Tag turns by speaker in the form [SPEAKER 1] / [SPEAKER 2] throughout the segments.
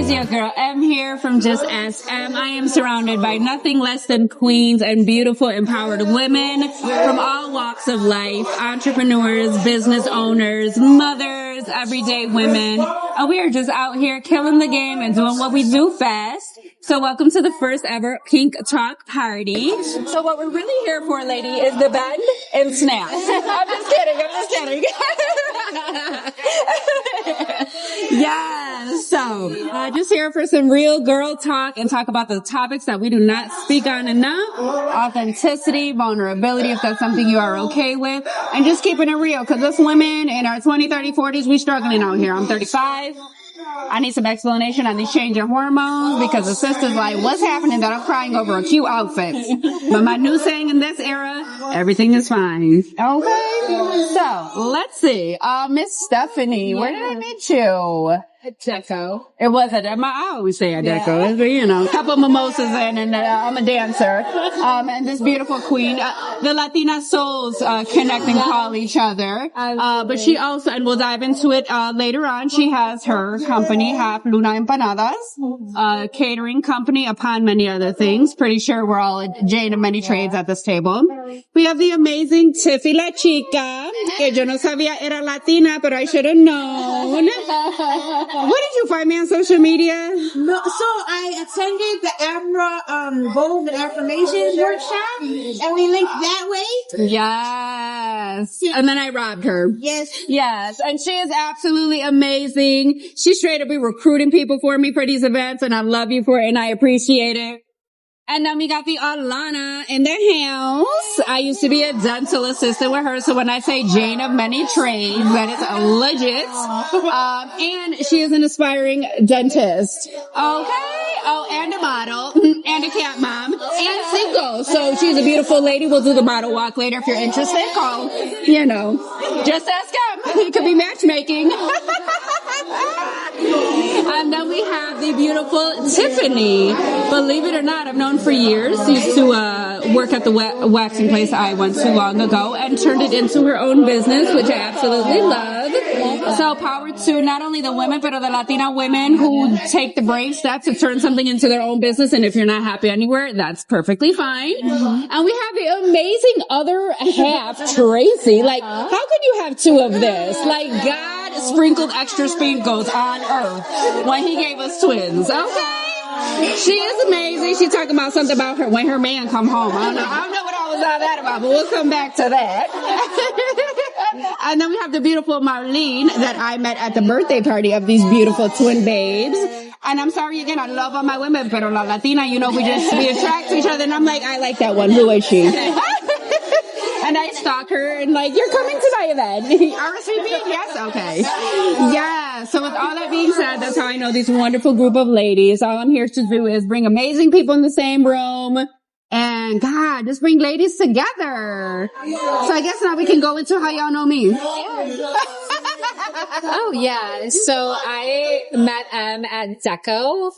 [SPEAKER 1] is your girl M here from Just Ask M. I am surrounded by nothing less than queens and beautiful, empowered women from all walks of life, entrepreneurs, business owners, mothers, everyday women. And we are just out here killing the game and doing what we do fast. So welcome to the first ever Pink Talk Party. So what we're really here for, lady, is the bend and snap. I'm just kidding. Yeah, so just here for some real girl talk and talk about the topics that we do not speak on enough. Authenticity, vulnerability, if that's something you are okay with, and just keeping it real, because us women in our 20, 30, 40s, we struggling out here. I'm 35. I need some explanation on these changing hormones because the sister's like, what's happening that I'm crying over a cute outfit? But my new saying in this era, everything is fine. Okay. So let's see. Miss Stephanie, where did I meet you?
[SPEAKER 2] At Deco.
[SPEAKER 1] It wasn't. I always say at Deco. Yeah. You know, a couple of mimosas in, and I'm a dancer. And this beautiful queen, the Latina souls connect and call each other. But she also, and we'll dive into it later on. She has her company, Half Luna Empanadas, catering company, upon many other things. Pretty sure we're all a Jane of many trades at this table. We have the amazing Tiffy La Chica, que yo no sabía era Latina, but I should have known. What did you find me on social media?
[SPEAKER 2] No, so I attended the Admiral Goals and Affirmations workshop, and we linked that way.
[SPEAKER 1] Yes. And then I robbed her.
[SPEAKER 2] Yes.
[SPEAKER 1] And she is absolutely amazing. She straight up be recruiting people for me for these events, and I love you for it, and I appreciate it. And then we got the Alana in the house. I used to be a dental assistant with her, so when I say Jane of many trades, that is legit. And she is an aspiring dentist. Okay. Oh, and a model, and a cat mom, and single. So she's a beautiful lady. We'll do the model walk later if you're interested. Call, just ask him. It could be matchmaking. And then we have the beautiful Tiffany. Believe it or not, I've known for years. She used to work at the waxing place I went to long ago and turned it into her own business, which I absolutely love. So power to not only the women, but the Latina women who take the brave step to turn something into their own business. And if you're not happy anywhere, that's perfectly fine. And we have the amazing other half, Tracy. Like, how could you have two of this? Like, God sprinkled extra sprinkles on earth when he gave us twins. Okay. She is amazing. She's talking about something about her when her man come home. I don't know what all was all that about, but we'll come back to that. And then we have the beautiful Marlene that I met at the birthday party of these beautiful twin babes. And I'm sorry again, I love all my women, pero la Latina, we attract to each other. And I'm like, I like that one. Who is she? And I stalk her and like, you're coming to my event. RSVP? Yes? Okay. Yeah. So with all that being said, that's how I know this wonderful group of ladies. All I'm here to do is bring amazing people in the same room and God, just bring ladies together. So I guess now we can go into how y'all know me.
[SPEAKER 3] Oh yeah. So I met at Deco.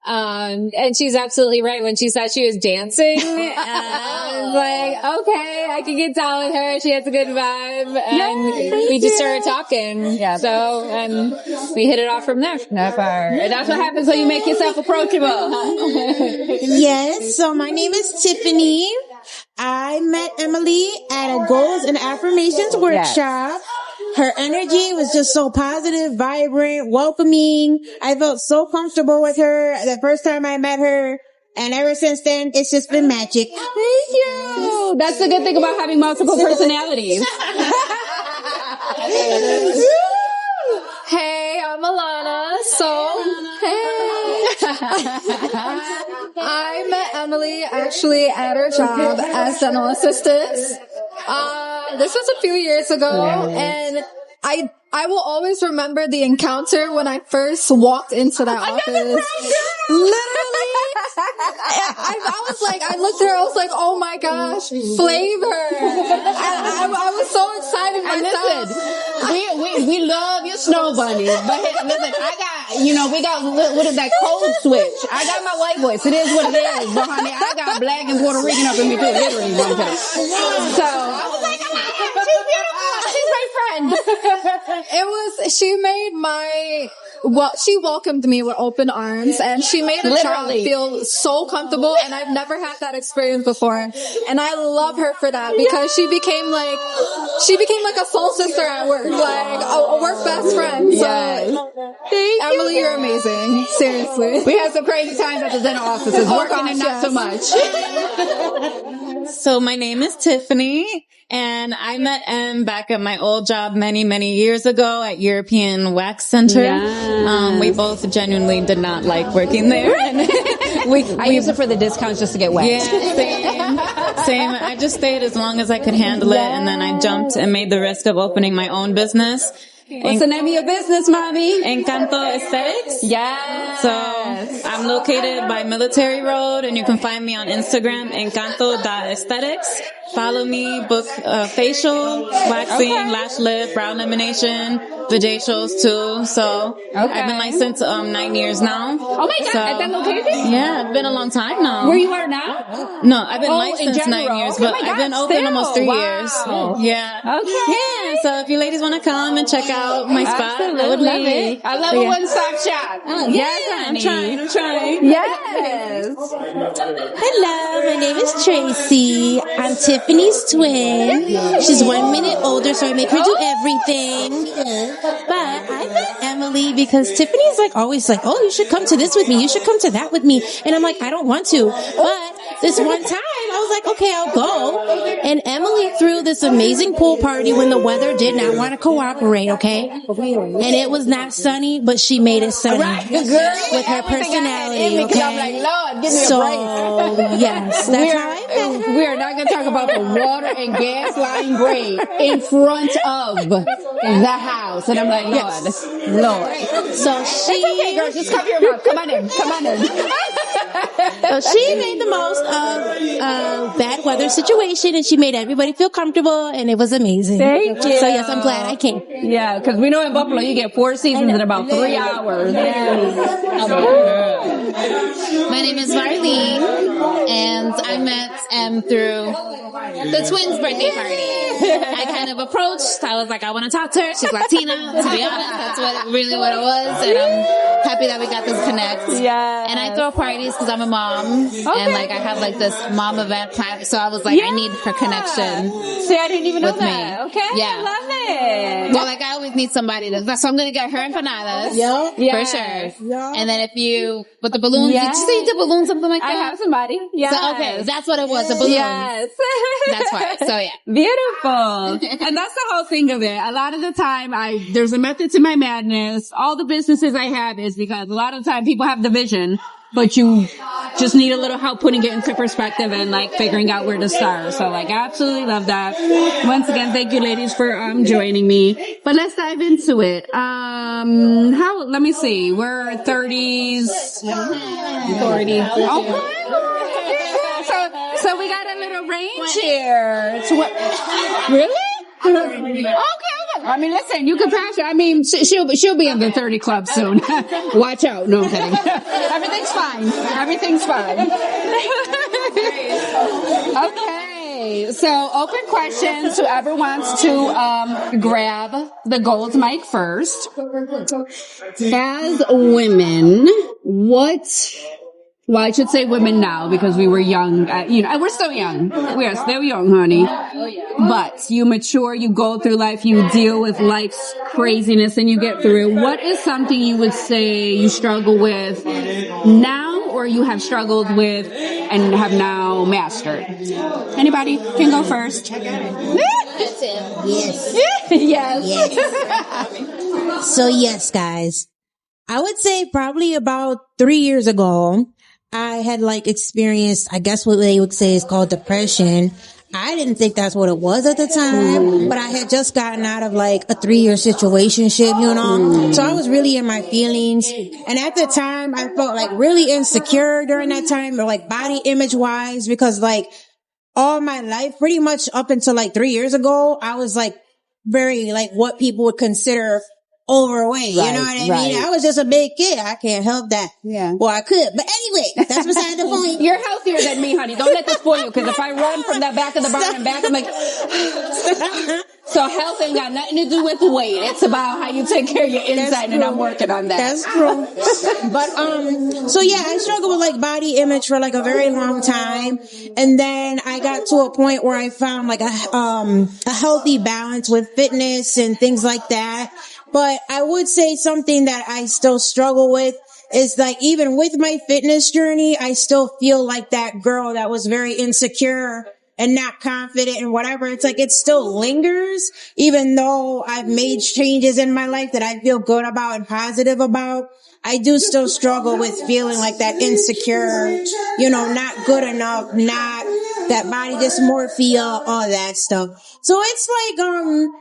[SPEAKER 3] And she's absolutely right. When she said she was dancing, I was like, okay, I can get down with her. She has a good vibe. And we just started talking. Yeah. So, and we hit it off from there.
[SPEAKER 1] And that's what happens when you make yourself approachable.
[SPEAKER 2] Yes. So my name is Tiffany. I met Emily at a Goals and Affirmations workshop. Her energy was just so positive, vibrant, welcoming. I felt so comfortable with her the first time I met her. And ever since then, it's just been magic.
[SPEAKER 1] Thank you. That's the good thing about having multiple personalities.
[SPEAKER 3] Hey, I'm Alana. I met Emily actually at her job as dental assistant. This was a few years ago, and I will always remember the encounter when I first walked into that office. Literally, I was like, I looked at her, I was like, oh my gosh, flavor. I was so excited myself.
[SPEAKER 1] Listen, we love your snow bunny, but listen, we got, what is that, code switch. I got my white voice. It is what it is, but honey, I got black and Puerto Rican up in me too, literally. So, I was like, she's beautiful. She's my friend.
[SPEAKER 3] She made my she welcomed me with open arms, and she made a child feel so comfortable, and I've never had that experience before. And I love her for that, because she became like a soul sister at work, like a work best friend. So Emily, you're amazing. Seriously.
[SPEAKER 1] We had some crazy times at the dental offices, working and not so much.
[SPEAKER 4] So my name is Tiffany, and I met Em back at my old job many, many years ago at European Wax Center.
[SPEAKER 1] Yes.
[SPEAKER 4] We both genuinely did not like working there. And
[SPEAKER 1] I use it for the discounts just to get waxed.
[SPEAKER 4] Yeah, same. I just stayed as long as I could handle it, and then I jumped and made the risk of opening my own business.
[SPEAKER 1] What's the name of your business, mommy?
[SPEAKER 4] Encanto Aesthetics.
[SPEAKER 1] Yes.
[SPEAKER 4] So I'm located by Military Road, and you can find me on Instagram, encanto.aesthetics. Follow me, book facial, waxing, lash lift, brow lamination, vajacials too. So I've been licensed 9 years now.
[SPEAKER 1] Oh my God, at that location?
[SPEAKER 4] Yeah, it's been a long time now.
[SPEAKER 1] Where you are now?
[SPEAKER 4] No, I've been licensed 9 years, but I've been open almost 3 years. Yeah.
[SPEAKER 1] Okay.
[SPEAKER 4] Yeah, so if you ladies want to come and check out my spot, I would love it.
[SPEAKER 1] I love a one-stop shop.
[SPEAKER 4] Yes,
[SPEAKER 1] I'm trying.
[SPEAKER 3] Yes.
[SPEAKER 2] Hello, my name is Tracy. I'm Tiffany's twin. She's 1 minute older, so I make her do everything. But I met Emily because Tiffany's like always like, oh, you should come to this with me. You should come to that with me. And I'm like, I don't want to. But this one time I was like, okay, I'll go. And Emily threw this amazing pool party when the weather did not want to cooperate, okay? And it was not sunny, but she made it sunny with her personality, okay?
[SPEAKER 1] I'm like, Lord, give me
[SPEAKER 2] So,
[SPEAKER 1] a break.
[SPEAKER 2] yes, that's how I met her.
[SPEAKER 1] We are not going to talk about the water and gas line break in front of the house. And I'm like, Lord.
[SPEAKER 2] So she,
[SPEAKER 1] Okay, girl, just cover your mouth. Come on in.
[SPEAKER 2] so she made the most of a bad weather situation, and she made everybody feel comfortable, and it was amazing.
[SPEAKER 1] Thank you.
[SPEAKER 2] So yes, I'm glad I came.
[SPEAKER 1] Yeah, because we know in Buffalo you get 4 seasons in about 3 hours.
[SPEAKER 5] My name is Marlene, and I met Em through the twins' birthday party. I kind of approached. I was like, I want to talk to her. She's Latina, to be honest. That's what it was. And I'm happy that we got this connect.
[SPEAKER 1] Yeah.
[SPEAKER 5] And I throw parties because I'm a mom. And like I have like this mom event plan. So I was like, I need her connection.
[SPEAKER 1] See, I didn't even know
[SPEAKER 5] with
[SPEAKER 1] that.
[SPEAKER 5] me.
[SPEAKER 1] Okay.
[SPEAKER 5] Yeah.
[SPEAKER 1] I love it.
[SPEAKER 5] Well, like I always need somebody to, so I'm going to get her empanadas. For sure. And then if you, with the balloons, did you say you did balloons, something like that?
[SPEAKER 1] I have somebody. Yeah.
[SPEAKER 5] So, okay, that's what it was, the balloons.
[SPEAKER 1] Yes.
[SPEAKER 5] That's why. So yeah.
[SPEAKER 1] Beautiful. And that's the whole thing of it. A lot of the time there's a method to my madness. All the businesses I have is because a lot of the time people have the vision, but you just need a little help putting it into perspective and like figuring out where to start. So like I absolutely love that. Once again, thank you ladies for joining me. But let's dive into it. Let me see. We're 30s. 40. Okay. So we got a little range here. Really? Okay. I mean, listen, you can pass her. I mean, she'll be in the 30 club soon. Watch out. No, I'm kidding. Everything's fine. Okay. So open questions. Whoever wants to grab the gold mic first. As women, well, I should say women now because we were young. We're still young. We are still young, honey. But you mature, you go through life, you deal with life's craziness, and you get through. What is something you would say you struggle with now, or you have struggled with and have now mastered? Anybody can go first. Yes.
[SPEAKER 2] So yes, guys, I would say probably about 3 years ago, I had like experienced, I guess what they would say is called depression. I didn't think that's what it was at the time, but I had just gotten out of like a 3-year situationship, So I was really in my feelings. And at the time, I felt like really insecure during that time, or like body image wise, because like all my life, pretty much up until like 3 years ago, I was like very like what people would consider overweight. You know what I mean? I was just a big kid. I can't help that. Yeah. Well, I could. But anyway, that's beside the point.
[SPEAKER 1] You're healthier than me, honey. Don't let this spoil you, because if I run from that back of the barn and back, I'm like... So health ain't got nothing to do with weight. It's about how you take care of your inside, and I'm working on that.
[SPEAKER 2] That's true. But, so yeah, I struggled with like body image for like a very long time. And then I got to a point where I found like a healthy balance with fitness and things like that. But I would say something that I still struggle with is like, even with my fitness journey, I still feel like that girl that was very insecure and not confident and whatever. It's like, it still lingers, even though I've made changes in my life that I feel good about and positive about. I do still struggle with feeling like that insecure, not good enough, not that body dysmorphia, all that stuff. So it's like,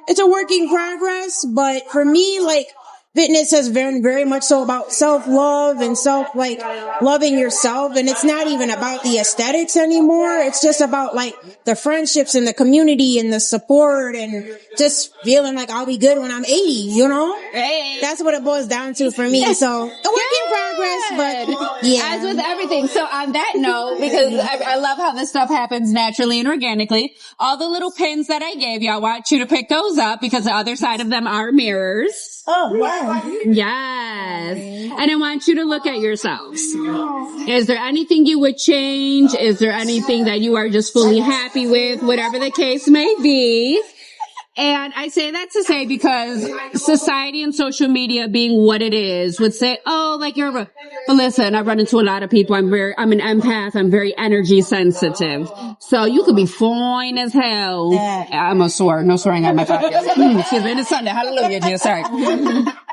[SPEAKER 2] it's a work in progress, but for me, like, fitness has been very much so about self-love and loving yourself. And it's not even about the aesthetics anymore. It's just about like the friendships and the community and the support and just feeling like I'll be good when I'm 80,
[SPEAKER 1] Hey.
[SPEAKER 2] That's what it boils down to for me. So a work in progress, but yeah.
[SPEAKER 1] As with everything. So on that note, because I love how this stuff happens naturally and organically, all the little pins that I gave you, I want you to pick those up because the other side of them are mirrors.
[SPEAKER 2] Oh, wow.
[SPEAKER 1] Yes. And I want you to look at yourselves. Is there anything you would change? Is there anything that you are just fully happy with? Whatever the case may be. And I say that to say because society and social media being what it is would say, oh, like but listen, I run into a lot of people. I'm an empath. I'm very energy sensitive. So you could be fine as hell. I'm a swear. No swearing on my podcast. Excuse me. It's Sunday. Hallelujah, Jesus. Sorry.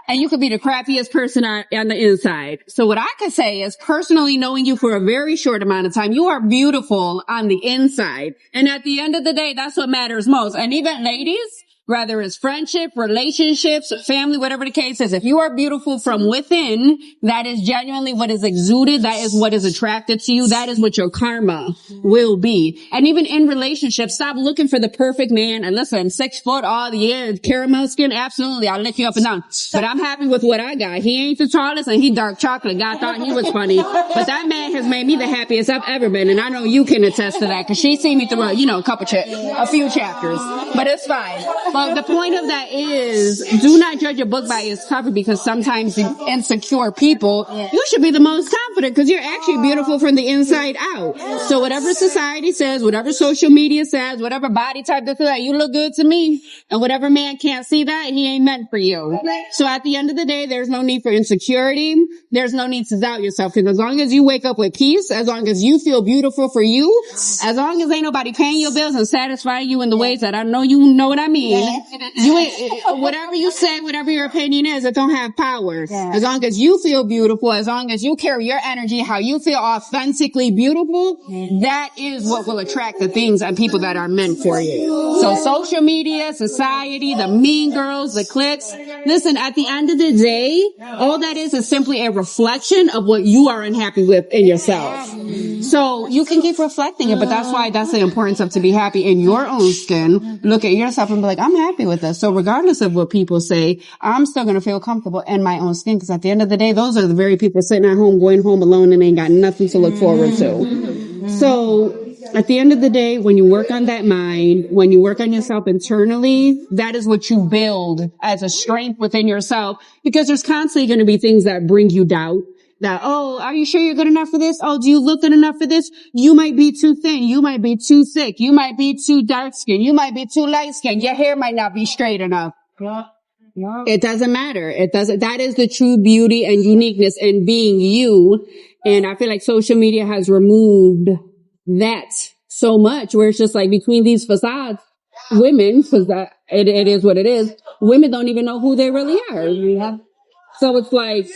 [SPEAKER 1] And you could be the crappiest person on the inside. So what I could say is, personally knowing you for a very short amount of time, you are beautiful on the inside. And at the end of the day, that's what matters most. And even ladies, whether it's friendship, relationships, family, whatever the case is, if you are beautiful from within, that is genuinely what is exuded. That is what is attracted to you. That is what your karma will be. And even in relationships, stop looking for the perfect man. And listen, 6 foot, all the year, caramel skin, absolutely, I'll lick you up and down. But I'm happy with what I got. He ain't the tallest and he dark chocolate. God thought he was funny. But that man has made me the happiest I've ever been. And I know you can attest to that because she seen me through a few chapters. But it's fine. But the point of that is, do not judge a book by its cover, because sometimes the insecure people, you should be the most confident because you're actually beautiful from the inside out. So whatever society says, whatever social media says, whatever body type they feel like, you look good to me. And whatever man can't see that, he ain't meant for you. So at the end of the day, there's no need for insecurity. There's no need to doubt yourself, because as long as you wake up with peace, as long as you feel beautiful for you, as long as ain't nobody paying your bills and satisfying you in the ways that I know you know what I mean, whatever you say, whatever your opinion is, it don't have power. As long as you feel beautiful, as long as you carry your energy, how you feel authentically beautiful, that is what will attract the things and people that are meant for you. So social media, society, the mean girls, the cliques, listen, at the end of the day, all that is simply a reflection of what you are unhappy with in yourself. So you can keep reflecting it, but that's the importance of to be happy in your own skin. Look at yourself and be like, I'm happy with this. So regardless of what people say, I'm still going to feel comfortable in my own skin, because at the end of the day, those are the very people sitting at home, going home alone, and ain't got nothing to look forward to. So at the end of the day, when you work on that mind, when you work on yourself internally, that is what you build as a strength within yourself, because there's constantly going to be things that bring you doubt. That, oh, are you sure you're good enough for this? Oh, do you look good enough for this? You might be too thin. You might be too thick. You might be too dark skinned. You might be too light skinned. Your hair might not be straight enough. It doesn't matter. That is the true beauty and uniqueness in being you. And I feel like social media has removed that so much, where it's just like between these facades, women, because it is what it is, women don't even know who they really are. So it's like,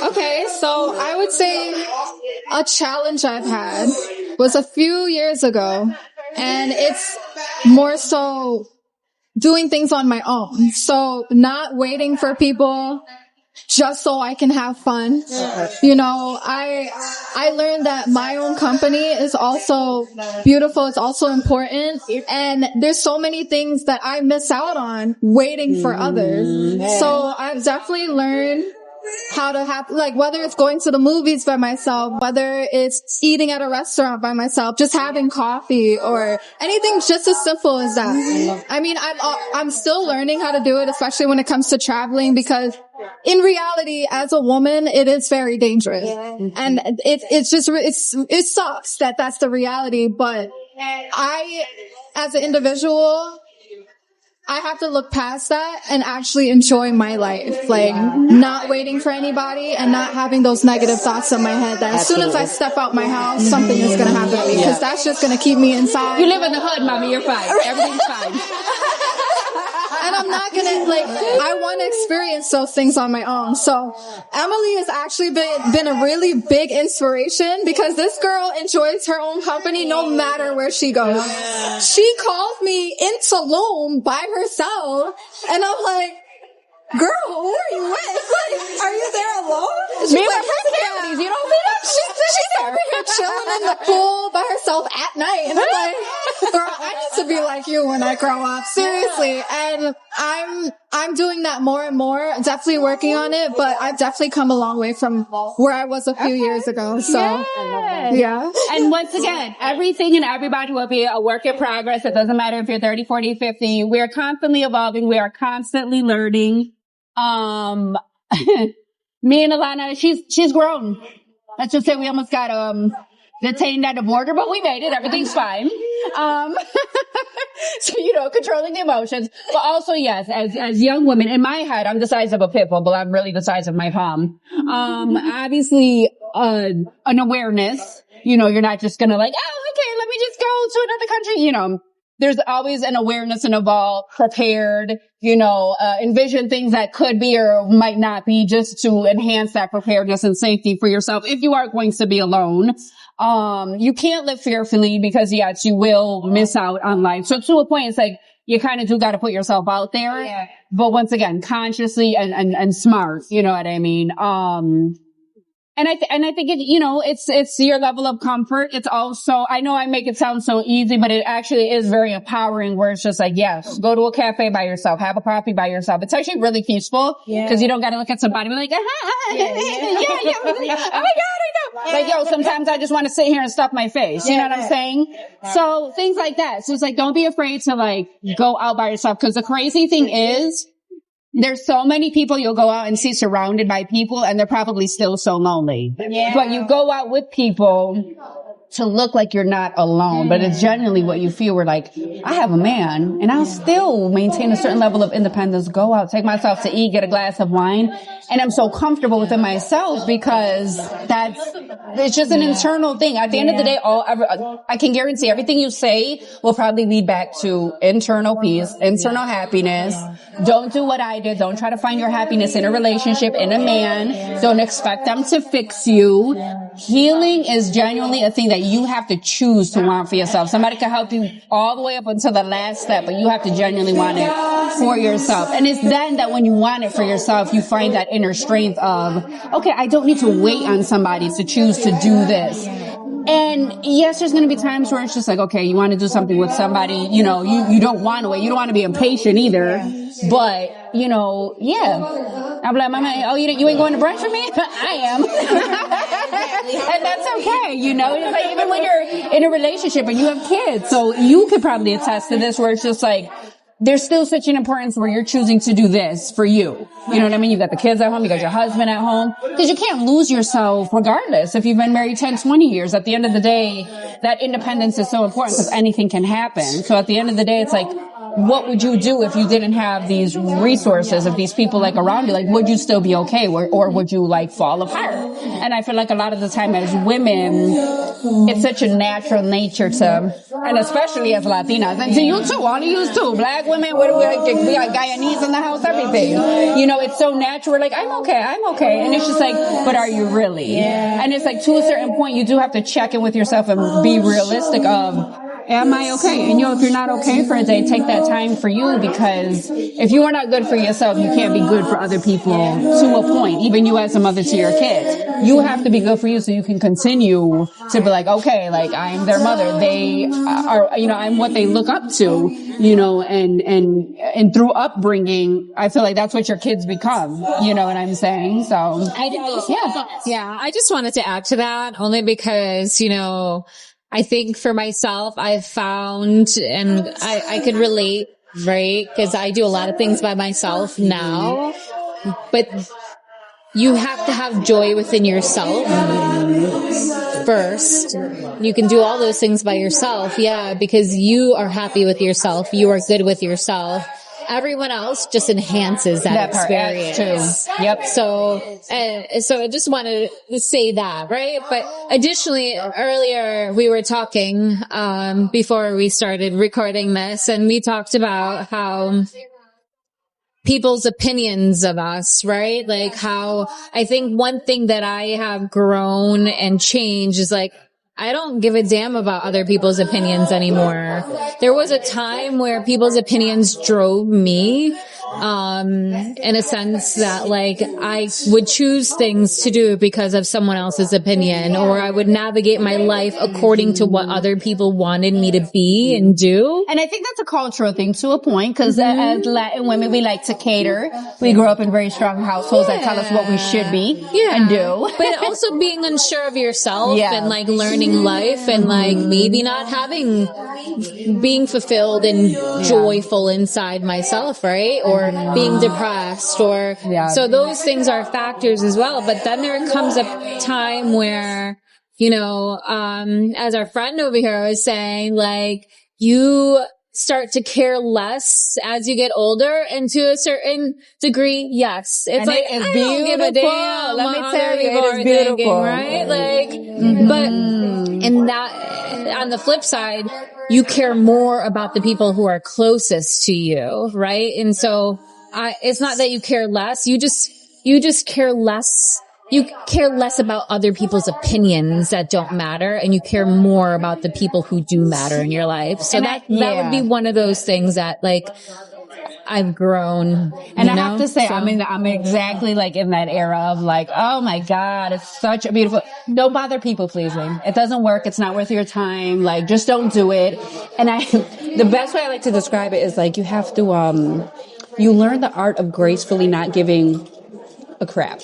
[SPEAKER 3] okay, so I would say a challenge I've had was a few years ago, and it's more so doing things on my own. So not waiting for people just so I can have fun. I learned that my own company is also beautiful. It's also important. And there's so many things that I miss out on waiting for others. So I've definitely learned how to have, like, whether it's going to the movies by myself, whether it's eating at a restaurant by myself, just having coffee or anything just as simple as that. I mean, I'm still learning how to do it, especially when it comes to traveling, because in reality, as a woman, it is very dangerous. And it sucks that that's the reality, but as an individual, I have to look past that and actually enjoy my life. Like, not waiting for anybody and not having those negative thoughts in my head that as soon as I step out my house, something is going to happen to me, because that's just going to keep me inside.
[SPEAKER 1] You live in the hood, mommy. You're fine. Everything's fine.
[SPEAKER 3] And I'm not gonna, like, I want to experience those things on my own. So Emily has actually been a really big inspiration, because this girl enjoys her own company no matter where she goes. She calls me in Tulum by herself, and I'm like, girl, who are you with? Like, are you there alone?
[SPEAKER 1] Me and my personalities, you don't mean it?
[SPEAKER 3] She's over here chilling in the pool by herself at night. And I'm like, girl, I need to be like you when I grow up. Seriously. And I'm doing that more and more. Definitely working on it, but I've definitely come a long way from where I was a few years ago. So, yeah.
[SPEAKER 1] And once again, everything and everybody will be a work in progress. It doesn't matter if you're 30, 40, 50. We are constantly evolving. We are constantly learning. Me and Alana, she's grown. Let's just say we almost got, detained at the border, but we made it. Everything's fine. So, controlling the emotions, but also, yes, as young women, in my head, I'm the size of a pit bull, but I'm really the size of my palm. Obviously, an awareness, you're not just gonna like, oh, okay, let me just go to another country, There's always an awareness and evolve, prepared, envision things that could be or might not be, just to enhance that preparedness and safety for yourself if you are going to be alone. You can't live fearfully, because yes, you will miss out on life. So to a point, it's like, you kind of do got to put yourself out there. Yeah. But once again, consciously and smart, you know what I mean? And I think it's your level of comfort. It's also, I know I make it sound so easy, but it actually is very empowering, where it's just like, yes, go to a cafe by yourself, have a coffee by yourself. It's actually really peaceful, because you don't got to look at somebody and be like, oh my God, I know. Like, sometimes I just want to sit here and stuff my face. You know what I'm saying? So things like that. So it's like, don't be afraid to like go out by yourself, because the crazy thing is, there's so many people you'll go out and see surrounded by people, and they're probably still so lonely. Yeah. But you go out with people to look like you're not alone, but it's genuinely what you feel. We're like, I have a man, and I'll still maintain a certain level of independence, go out, take myself to eat, get a glass of wine, and I'm so comfortable within myself, because it's just an internal thing. At the end of the day, I can guarantee everything you say will probably lead back to internal peace, internal happiness. Don't do what I did. Don't try to find your happiness in a relationship, in a man. Don't expect them to fix you. Healing is genuinely a thing that you have to choose to want for yourself. Somebody can help you all the way up until the last step, but you have to genuinely want it for yourself. And it's then that when you want it for yourself, you find that inner strength of, okay, I don't need to wait on somebody to choose to do this. And yes, there's going to be times where it's just like, okay, you want to do something with somebody, you don't want to wait. You don't want to be impatient either. But, I'm like, Mama, you ain't going to brunch with me? I am. And that's okay, It's like, even when you're in a relationship and you have kids, so you could probably attest to this, where it's just like, there's still such an importance where you're choosing to do this for you. You know what I mean? You've got the kids at home, you got your husband at home, because you can't lose yourself regardless if you've been married 10, 20 years. At the end of the day, that independence is so important, because anything can happen. So at the end of the day, it's like, what would you do if you didn't have these resources, of these people like around you? Like, would you still be okay, or would you like fall apart? And I feel like a lot of the time as women, it's such a natural nature to, and especially as Latinas, and to you too, all of you too, Black women, we got Guyanese in the house, everything. It's so natural. We're like, I'm okay. And it's just like, but are you really? Yeah. And it's like, to a certain point, you do have to check in with yourself and be realistic of, am I okay? And if you're not okay for a day, take that time for you, because if you are not good for yourself, you can't be good for other people to a point. Even you as a mother to your kids, you have to be good for you so you can continue to be like, okay, like I'm their mother. They are, I'm what they look up to, and through upbringing, I feel like that's what your kids become. You know what I'm saying? So
[SPEAKER 3] I just wanted to add to that only because, I think for myself, I've found, and I could relate, right? Because I do a lot of things by myself now, but you have to have joy within yourself first. You can do all those things by yourself, because you are happy with yourself. You are good with yourself. Everyone else just enhances that experience.
[SPEAKER 1] Yep.
[SPEAKER 3] So I just wanted to say that, right? But additionally, earlier we were talking, before we started recording this, and we talked about how people's opinions of us, right? Like how I think one thing that I have grown and changed is like, I don't give a damn about other people's opinions anymore. There was a time where people's opinions drove me, in a sense that like I would choose things to do because of someone else's opinion, or I would navigate my life according to what other people wanted me to be and do.
[SPEAKER 1] And I think that's a cultural thing to a point, because as Latin women, we like to cater. We grow up in very strong households that tell us what we should be and do.
[SPEAKER 3] But also being unsure of yourself and like learning life and like maybe not being fulfilled and joyful inside myself, right? Or being depressed so those things are factors as well. But then there comes a time where, as our friend over here was saying, like you start to care less as you get older, and to a certain degree, yes. It's like, I don't give a damn.
[SPEAKER 1] Let me tell you, it is beautiful.
[SPEAKER 3] Thinking, right? Like, but, and that, on the flip side, you care more about the people who are closest to you, right? And so, it's not that you care less. You just care less. You care less about other people's opinions that don't matter, and you care more about the people who do matter in your life. So that would be one of those things that like I've grown.
[SPEAKER 1] And I have to say, I'm exactly like in that era of like, oh my God, it's such a beautiful, don't bother people pleasing. It doesn't work. It's not worth your time. Like, just don't do it. And the best way I like to describe it is like, you have to, you learn the art of gracefully not giving a crap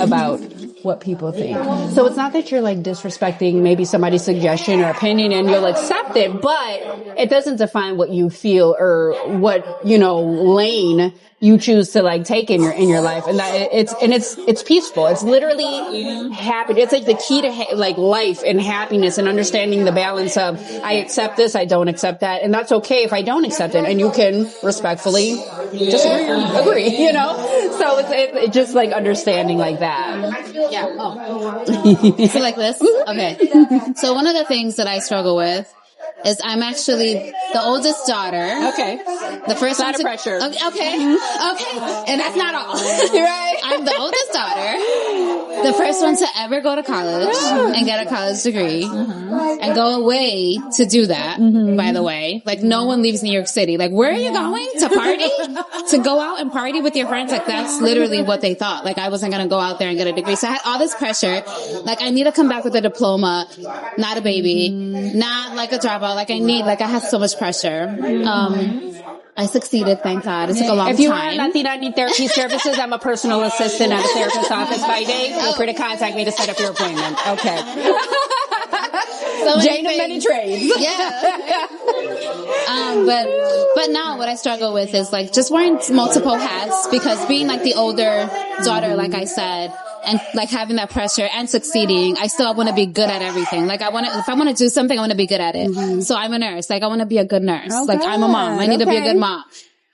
[SPEAKER 1] about what people think. So it's not that you're like disrespecting maybe somebody's suggestion or opinion and you'll accept it, but it doesn't define what you feel or what, lane you choose to like take in your life. And that it's peaceful. It's literally happy. It's like the key to like life and happiness and understanding the balance of I accept this, I don't accept that. And that's okay if I don't accept it. And you can respectfully disagree or agree, So it's just like understanding like that.
[SPEAKER 5] Yeah. Oh. So like this? Okay. So one of the things that I struggle with is I'm actually the oldest daughter.
[SPEAKER 1] Okay.
[SPEAKER 5] The first one to
[SPEAKER 1] pressure.
[SPEAKER 5] Okay. Okay. And that's not all.
[SPEAKER 1] Right.
[SPEAKER 5] I'm the oldest daughter. The first one to ever go to college and get a college degree and go away to do that, by the way. Like no one leaves New York City. Like where are you going? To party? To go out and party with your friends? Like that's literally what they thought. Like I wasn't going to go out there and get a degree. So I had all this pressure. Like I need to come back with a diploma, not a baby, not like a dropout. Like I had so much pressure. I succeeded, thank God. It took a long time.
[SPEAKER 1] If you want Latina need therapy services, I'm a personal assistant at a therapist's office by day. Feel free to contact me to set up your appointment. Okay.
[SPEAKER 5] So
[SPEAKER 1] Jane of many trades.
[SPEAKER 5] Yeah. But now what I struggle with is like just wearing multiple hats, because being like the older daughter, like I said, and like having that pressure and succeeding, I still want to be good at everything. Like if I want to do something, I want to be good at it. So I'm a nurse. Like I want to be a good nurse. Like I'm a mom. I need to be a good mom.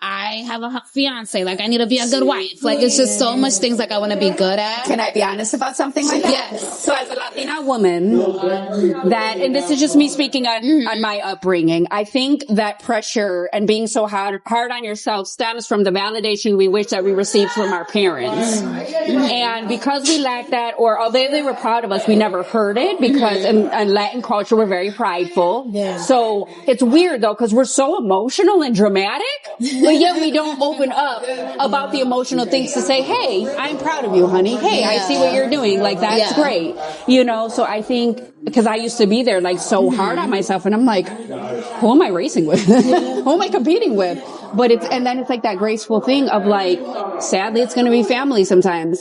[SPEAKER 5] I have a fiance. Like, I need to be a good wife. Like, it's just so much things like I want to be good at.
[SPEAKER 6] Can I be honest about something like that?
[SPEAKER 5] Yes.
[SPEAKER 1] So as a Latina woman, and this is just me speaking on my upbringing, I think that pressure and being so hard on yourself stems from the validation we wish that we received from our parents. And because we lacked that, or although they were proud of us, we never heard it because in Latin culture, we're very prideful.
[SPEAKER 2] Yeah.
[SPEAKER 1] So it's weird though, because we're so emotional and dramatic, but yet we don't open up about the emotional things to say, hey, I'm proud of you, honey. Hey, I see what you're doing. Like, that's great. You know, so I think, because I used to be there like so hard on myself, and I'm like, who am I racing with? Who am I competing with? But and then it's like that graceful thing of like, sadly, it's going to be family sometimes.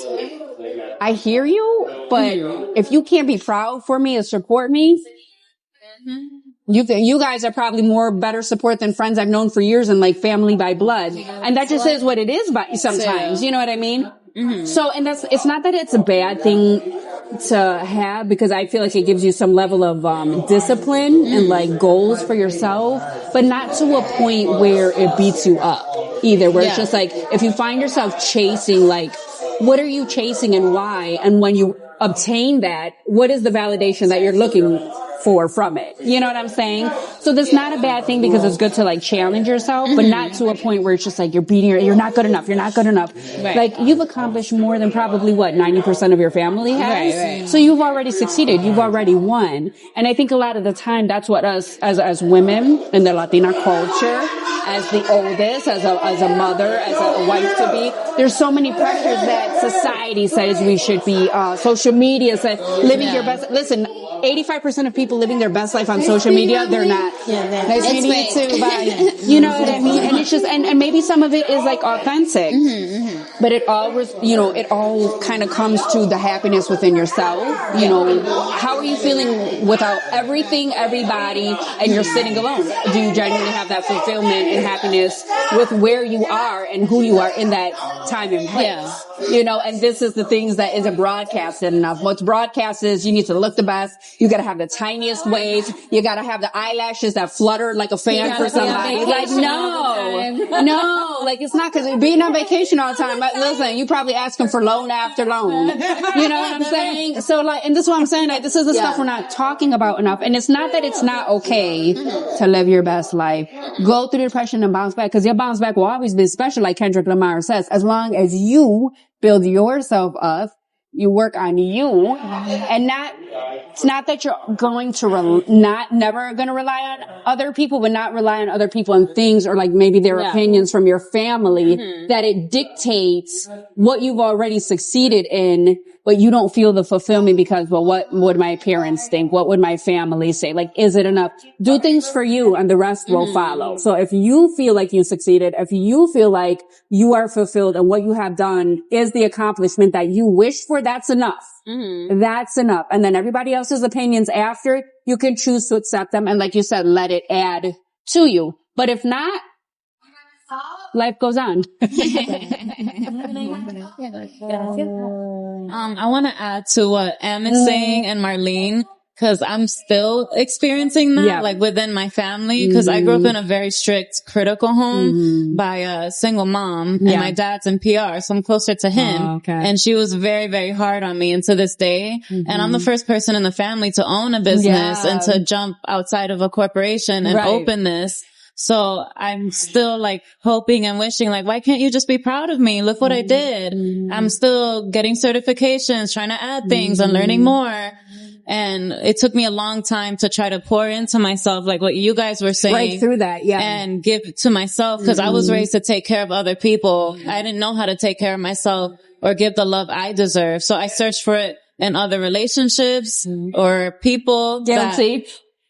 [SPEAKER 1] I hear you, but if you can't be proud for me or support me, you guys are probably more better support than friends I've known for years and like family by blood. And that just is what it is but sometimes. You know what I mean? So, and it's not that it's a bad thing to have, because I feel like it gives you some level of discipline and like goals for yourself, but not to a point where it beats you up either, where it's just like, if you find yourself chasing, like, what are you chasing and why? And when you obtain that, what is the validation that you're looking for from it? You know what I'm saying? So that's not a bad thing, because it's good to like challenge yourself, but not to a point where it's just like you're you're not good enough. You're not good enough. Right. Like, you've accomplished more than probably 90% of your family has. Right. So you've already succeeded. You've already won. And I think a lot of the time that's what us as women in the Latina culture, as the oldest, as a mother, as a wife to be, there's so many pressures that society says we should be, social media says living your best. Listen, 85% of people living their best life on social media, they're not. Nice meeting you too. Bye. You know what I mean? And it's just, and maybe some of it is like authentic, but it all was, it all kind of comes to the happiness within yourself. You know, how are you feeling without everything, everybody, and you're sitting alone? Do you genuinely have that fulfillment and happiness with where you are and who you are in that time and place? Yeah. And this is the things that isn't broadcasted enough. What's broadcast is you need to look the best. You gotta have the tiniest waves. You gotta have the eyelashes that flutter like a fan for somebody. Like, no, like, it's not, because being on vacation all the time. Listen, you probably asking for loan after loan. You know what I'm saying? So like, and this is what I'm saying. Like, this is the stuff we're not talking about enough. And it's not that it's not okay to live your best life. Go through depression and bounce back, because your bounce back will always be special, like Kendrick Lamar says, as long as you build yourself up, you work on you, and it's not that you're going to never going to rely on other people, but not rely on other people and things, or like maybe their opinions from your family, that it dictates what you've already succeeded in, but you don't feel the fulfillment because, well, what would my parents think? What would my family say? Like, is it enough? Do things for you and the rest will follow. So if you feel like you succeeded, if you feel like you are fulfilled and what you have done is the accomplishment that you wish for, that's enough. That's enough. And then everybody else's opinions after, you can choose to accept them. And like you said, let it add to you. But if not, life goes on.
[SPEAKER 4] I want to add to what Em is saying and Marlene, because I'm still experiencing that, like within my family, because I grew up in a very strict, critical home by a single mom, and my dad's in PR, so I'm closer to him. And she was very, very hard on me, and to this day, and I'm the first person in the family to own a business and to jump outside of a corporation and open this. So I'm still like hoping and wishing, like, why can't you just be proud of me? Look what I did. I'm still getting certifications, trying to add things and learning more. And it took me a long time to try to pour into myself, like what you guys were saying.
[SPEAKER 1] Break through that,
[SPEAKER 4] and give to myself, because I was raised to take care of other people. I didn't know how to take care of myself or give the love I deserve. So I searched for it in other relationships or people.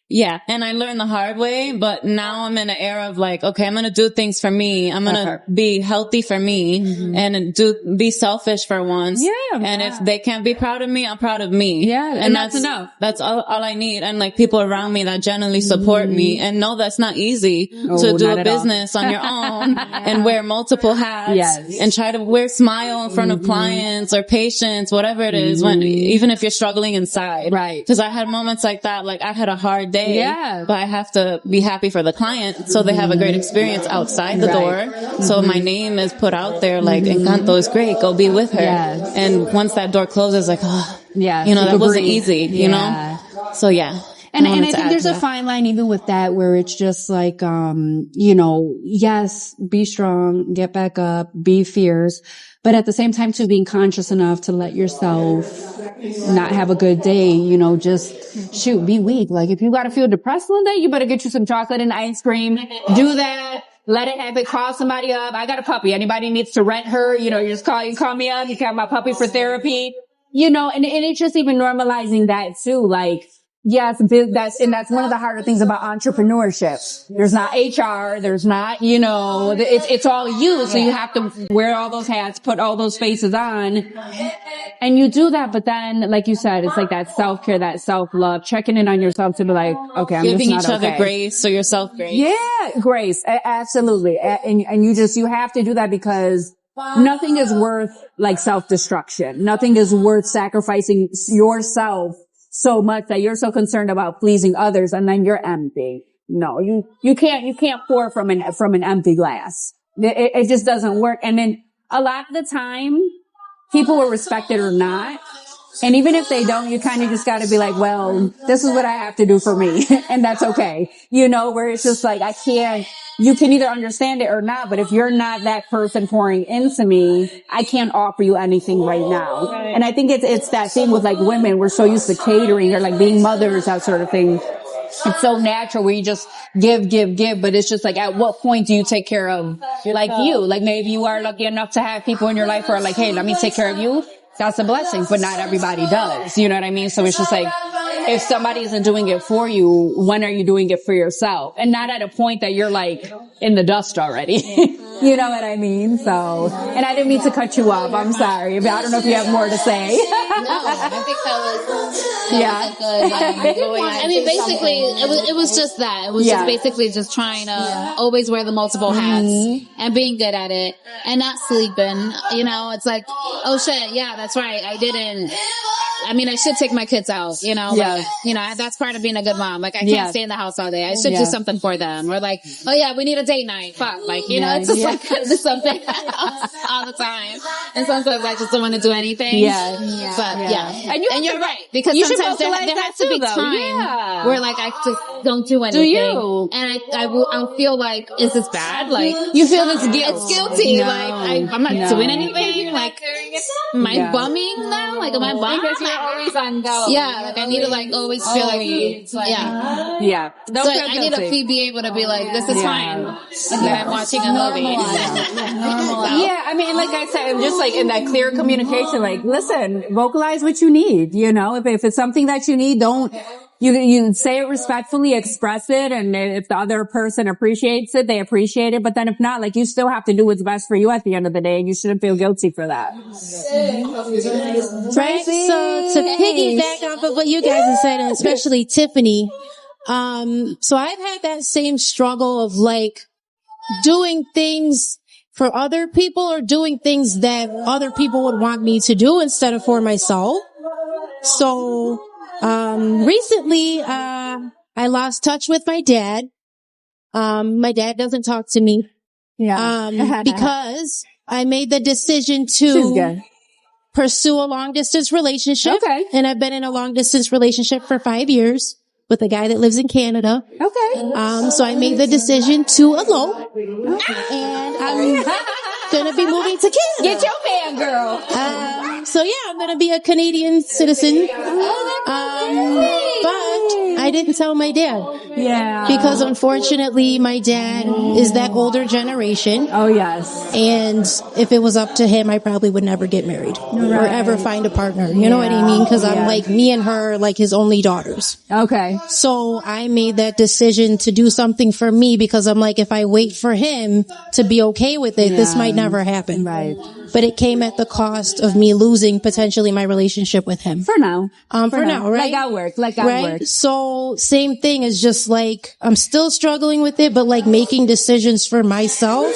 [SPEAKER 4] Yeah. And I learned the hard way, but now I'm in an era of like, okay, I'm going to do things for me. I'm going to be healthy for me and be selfish for once. And if they can't be proud of me, I'm proud of me. And that's enough. That's all I need. And like people around me that generally support me and know that's not easy to do a business on your own and wear multiple hats and try to wear smile in front of clients or patients, whatever it is, when, even if you're struggling inside. Right. Cause I had moments like that, like I had a hard day day.
[SPEAKER 1] Yeah.
[SPEAKER 4] But I have to be happy for the client so they have a great experience outside the door. So my name is put out there like, Encanto is great. Go be with her.
[SPEAKER 1] Yes.
[SPEAKER 4] And once that door closes, like, oh,
[SPEAKER 1] yes,
[SPEAKER 4] you know, that wasn't
[SPEAKER 1] breathe.
[SPEAKER 4] easy, you know? So yeah.
[SPEAKER 7] And I think there's a fine line even with that where it's just like, you know, yes, be strong, get back up, be fierce, but at the same time too being conscious enough to let yourself not have a good day, you know, just shoot, be weak. Like if you gotta feel depressed one day, you better get you some chocolate and ice cream, do that. Let it happen. Call somebody up. I got a puppy. Anybody needs to rent her, you know, you call me up. You can have my puppy for therapy, you know, and it's just even normalizing that too. Like, yes, that's one of the harder things about entrepreneurship. There's not HR, there's not, you know, it's all you. So you have to wear all those hats, put all those faces on, and you do that. But then, like you said, it's like that self-care, that self-love, checking in on yourself to be like, okay, I'm
[SPEAKER 4] giving
[SPEAKER 7] just not
[SPEAKER 4] each other
[SPEAKER 7] okay.
[SPEAKER 4] grace or yourself grace.
[SPEAKER 7] Yeah, grace. Absolutely. And you have to do that because nothing is worth like self-destruction. Nothing is worth sacrificing yourself so much that you're so concerned about pleasing others and then you're empty. No, you can't pour from an empty glass. It just doesn't work. And then a lot of the time, people will respect it or not. And even if they don't, you kind of just got to be like, well, this is what I have to do for me. And that's okay. You know, where it's just like, you can either understand it or not, but if you're not that person pouring into me, I can't offer you anything right now. Right. And I think it's that thing with like women. We're so used to catering or like being mothers, that sort of thing. It's so natural where you just give, but it's just like, at what point do you take care of like you? Like maybe you are lucky enough to have people in your life who are like, hey, let me take care of you. That's a blessing, but not everybody does. You know what I mean? So it's just like, if somebody isn't doing it for you, when are you doing it for yourself? And not at a point that you're like in the dust already. You know what I mean? So, and I didn't mean to cut you off. I'm sorry. But I don't know if you have more to say.
[SPEAKER 5] No, I think that was a good. I mean, basically, it was just that. It was just basically just trying to always wear the multiple hats and being good at it and not sleeping. You know, it's like, oh shit, yeah, that's right. I didn't. I mean, I should take my kids out, you know, like, you know, that's part of being a good mom. Like, I can't stay in the house all day. I should do something for them. Or like, oh yeah, we need a date night. Fuck. Like, you know, it's just like, do something all the time. And sometimes I just don't want to do anything. But and you're right. Because sometimes there has to be time where like, I just don't do anything. Do you? And I'll feel like, is this bad? Like,
[SPEAKER 1] you feel this guilt.
[SPEAKER 5] It's guilty. No, like, I'm not doing anything. Like, am I bumming now? Like, am I bumming?
[SPEAKER 1] Because you're always on go.
[SPEAKER 5] Yeah, like I need to like always feel like,
[SPEAKER 1] yeah.
[SPEAKER 5] So I need to be able to be like, this is fine. That I'm watching a movie.
[SPEAKER 1] Yeah, I mean, like I said, just like in that clear communication, like, listen, vocalize what you need, you know, if it's something that you need, you say it respectfully, express it, and if the other person appreciates it, they appreciate it, but then if not, like, you still have to do what's best for you at the end of the day, and you shouldn't feel guilty for that.
[SPEAKER 2] Right? So to piggyback off of what you guys have said, and especially Tiffany, so I've had that same struggle of like doing things for other people or doing things that other people would want me to do instead of for myself. So recently, I lost touch with my dad. My dad doesn't talk to me. Because I made the decision to pursue a long distance relationship. Okay. And I've been in a long distance relationship for 5 years with a guy that lives in Canada. Okay. So I made the decision to elope. And I'm gonna be moving to Canada.
[SPEAKER 1] Get your man, girl.
[SPEAKER 2] So yeah, I'm gonna be a Canadian citizen. But I didn't tell my dad.
[SPEAKER 1] Yeah.
[SPEAKER 2] Because unfortunately, my dad is that older generation.
[SPEAKER 1] Oh, yes.
[SPEAKER 2] And if it was up to him, I probably would never get married or ever find a partner. You know what I mean? Because I'm like, me and her, like his only daughters.
[SPEAKER 1] Okay.
[SPEAKER 2] So I made that decision to do something for me because I'm like, if I wait for him to be okay with it, this might never happen.
[SPEAKER 1] Right.
[SPEAKER 2] But it came at the cost of me losing potentially my relationship with him.
[SPEAKER 1] For now.
[SPEAKER 2] For now, right?
[SPEAKER 1] Like I work.
[SPEAKER 2] So same thing is just like, I'm still struggling with it, but like making decisions for myself.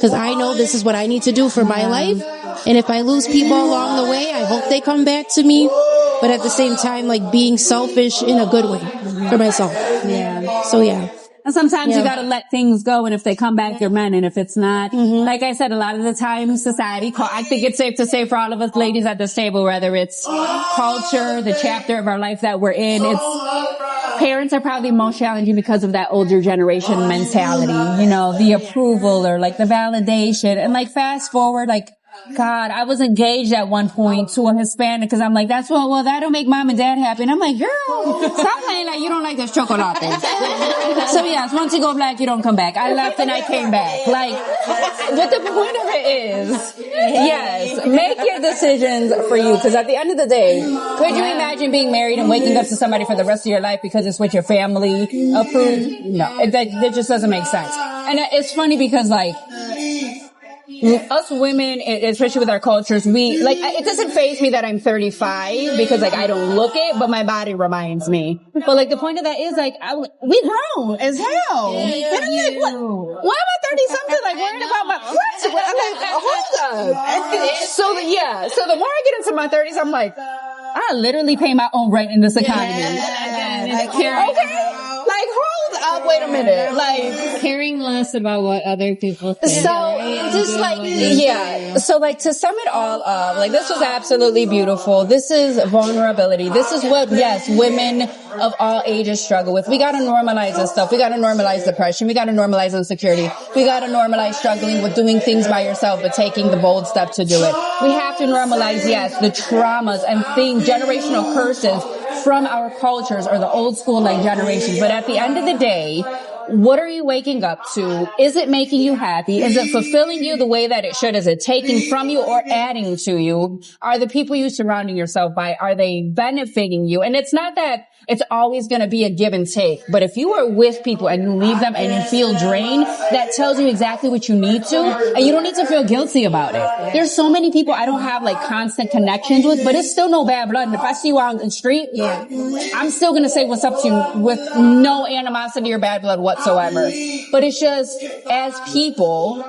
[SPEAKER 2] Cause I know this is what I need to do for my life. And if I lose people along the way, I hope they come back to me. but at the same time, like being selfish in a good way for myself.
[SPEAKER 7] Yeah.
[SPEAKER 2] So yeah.
[SPEAKER 7] And sometimes you gotta let things go, and if they come back, they're men, and if it's not, like I said, a lot of the time society, I think it's safe to say for all of us ladies at this table, whether it's culture, the chapter of our life that we're in, parents are probably most challenging because of that older generation mentality, you know, the approval or like the validation. And like fast forward, like, God, I was engaged at one point to a Hispanic because I'm like, well, that'll make mom and dad happy. And I'm like, girl, stop playing like you don't like this chocolate. So yes, once you go black, you don't come back. I left and I came back. Like, what the point of it is, yes, make your decisions for you. Because at the end of the day, could you imagine being married and waking up to somebody for the rest of your life because it's what your family approved? No, that just doesn't make sense. And it's funny because like, us women, especially with our cultures, it doesn't faze me that I'm 35 because like I don't look it, but my body reminds me. But like the point of that is like, we grown as hell. And I'm like, why am I 30 something? Like worrying about my breasts? I'm like, hold up. So the more I get into my 30s, I'm like, I literally pay my own rent in this economy. Okay. Like, hold up, wait a minute. Like,
[SPEAKER 1] caring less about what other people think.
[SPEAKER 7] So, just like, yeah. So, like, to sum it all up, like, this was absolutely beautiful. This is vulnerability. This is what, yes, women of all ages struggle with. We gotta normalize this stuff. We gotta normalize depression. We gotta normalize insecurity. We gotta normalize struggling with doing things by yourself, but taking the bold step to do it. We have to normalize, yes, the traumas and things, generational curses from our cultures or the old school like generations. But at the end of the day, what are you waking up to? Is it making you happy? Is it fulfilling you the way that it should? Is it taking from you or adding to you? Are the people you surrounding yourself by, are they benefiting you? And it's not that it's always going to be a give and take, but if you are with people and you leave them and you feel drained, that tells you exactly what you need to, and you don't need to feel guilty about it. There's so many people I don't have like constant connections with, but it's still no bad blood. And if I see you out on the street, I'm still going to say what's up to you with no animosity or bad blood whatsoever. But it's just, as people,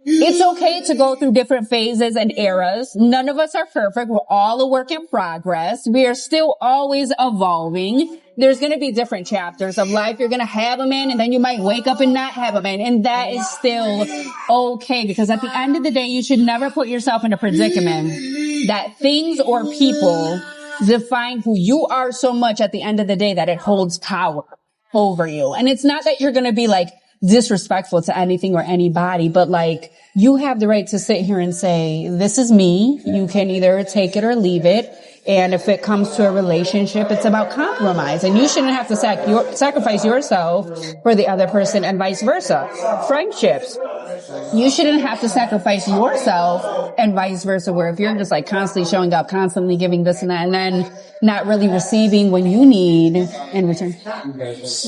[SPEAKER 7] it's okay to go through different phases and eras. None of us are perfect. We're all a work in progress. We are still always evolving. There's going to be different chapters of life. You're going to have them in, and then you might wake up and not have them in. And that is still okay, because at the end of the day, you should never put yourself in a predicament that things or people define who you are so much at the end of the day that it holds power over you. And it's not that you're going to be like disrespectful to anything or anybody, but like, you have the right to sit here and say, this is me. You can either take it or leave it. And if it comes to a relationship, it's about compromise. And you shouldn't have to sacrifice yourself for the other person, and vice versa. Friendships, you shouldn't have to sacrifice yourself and vice versa, where if you're just like constantly showing up, constantly giving this and that, and then not really receiving when you need in return. Yes,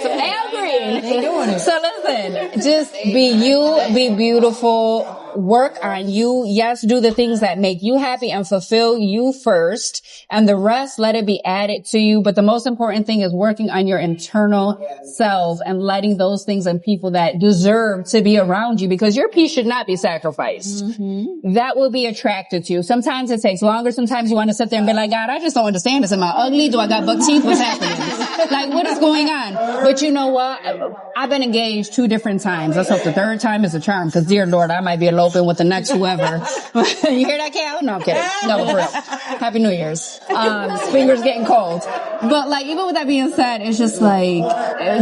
[SPEAKER 7] Al Green. So listen, just be you, be beautiful, work on you. Yes, do the things that make you happy and fulfill you first, and the rest, let it be added to you. But the most important thing is working on your internal self and letting those things and people that deserve to be around you, because your peace should not be sacrificed. That will be attracted to you. Sometimes it takes longer. Sometimes you want to sit there and be like, God, I just don't understand this. Am I ugly? Do I got buck teeth? What's happening? Like, what is going on? But you know what? I've been engaged 2 different times. Let's hope the 3rd time is a charm, because dear Lord, I might be eloping with the next whoever. You hear that, Cal? No, I'm kidding. No, for real. Happy New Year's. Fingers getting cold. But like, even with that being said, it's just like,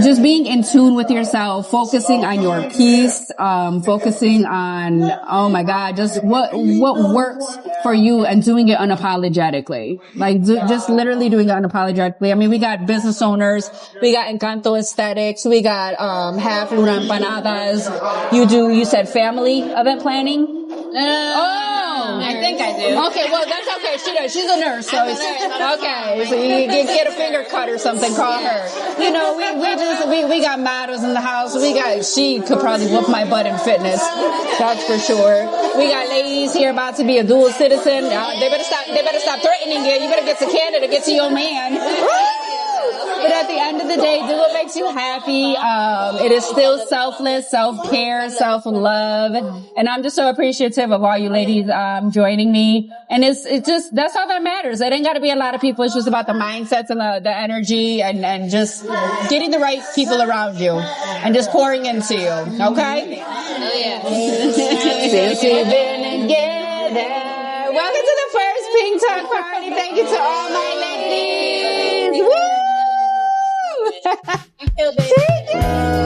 [SPEAKER 7] just being in tune with yourself, focusing on your peace, focusing on, oh my God, just what works for you, and doing it unapologetically. Like, just literally doing it unapologetically. I mean, we got business owners, we got Encanto Aesthetics, we got Half Luna Empanadas. You said family event planning?
[SPEAKER 5] I think I do.
[SPEAKER 7] Okay, well, that's okay. She does. She's a nurse, so it's okay. So you get a finger cut or something, call her. You know, we got models in the house. She could probably whoop my butt in fitness. That's for sure. We got ladies here about to be a dual citizen. They better stop threatening you. You better get to Canada, get to your man. But at the end of the day, do what makes
[SPEAKER 1] makes you happy. It is still selfless, self-care, self-love. And I'm just so appreciative of all you ladies, joining me. And it's just, that's all that matters. It ain't got to be a lot of people. It's just about the mindsets and the energy and just getting the right people around you and just pouring into you. Okay?
[SPEAKER 5] Oh yeah.
[SPEAKER 1] Since we've been together. Welcome to the first Pink Talk party. Thank you to all my ladies. Woo!
[SPEAKER 5] I feel good.